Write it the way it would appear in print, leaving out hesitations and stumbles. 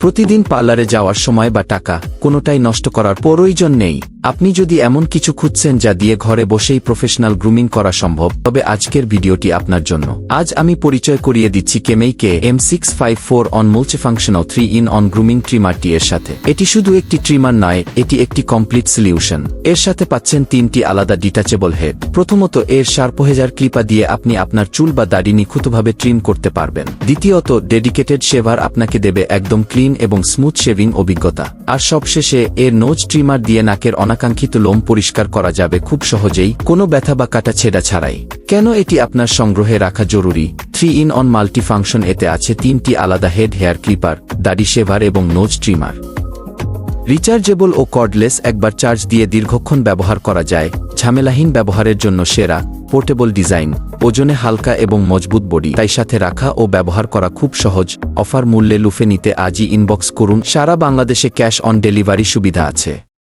প্রতিদিন পার্লারে যাওয়ার সময় বা টাকা কোনোটাই নষ্ট করার প্রয়োজন নেই। আপনি যদি এমন কিছু খুঁজছেন যা দিয়ে ঘরে বসেই প্রফেশনাল গ্রুমিং করা সম্ভব, তবে আজকের ভিডিওটি আপনার জন্য। আজ আমি পরিচয় করিয়ে দিচ্ছি কেমেইকে M654 অন মাল্টিফাংশনাল 3-in-1 গ্রুমিং ট্রিমারটি এর সাথে। এটি শুধু একটি ট্রিমার নয়, এটি একটি কমপ্লিট সলিউশন। এর সাথে পাচ্ছেন 3টি আলাদা ডিটাচেবল হেড। প্রথমত, এর শার্পহেজার ক্লিপা দিয়ে আপনি আপনার চুল বা দাড়ি নিখুঁতভাবে ট্রিম করতে পারবেন। দ্বিতীয়ত, ডেডিকেটেড শেভার আপনাকে দেবে একদম ক্লিন এবং স্মুথ শেভিং অভিজ্ঞতা। আর সবশেষে, এর নোজ ট্রিমার দিয়ে নাকের অনাকাঙ্ক্ষিত লোম পরিষ্কার করা যাবে খুব সহজেই, কোনো ব্যথা বা কাটা ছেঁড়া ছাড়াই। কেন এটি আপনার সংগ্রহে রাখা জরুরি? 3-in-1 multifunction. এতে আছে 3টি আলাদা হেড, হেয়ার ক্লিপার, দাড়ি শেভার এবং নোজ ট্রিমার। রিচার্জেবল ও কর্ডলেস, একবার চার্জ দিয়ে দীর্ঘক্ষণ ব্যবহার করা যায়। ঝামেলাহীন ব্যবহারের জন্য সেরা। পোর্টেবল ডিজাইন, ওজনে হালকা এবং মজবুত বডি, তাই সাথে রাখা ও ব্যবহার করা খুব সহজ। অফার মূল্যে লুফে নিতে আজই ইনবক্স করুন। সারা বাংলাদেশে ক্যাশ অন ডেলিভারি সুবিধা আছে।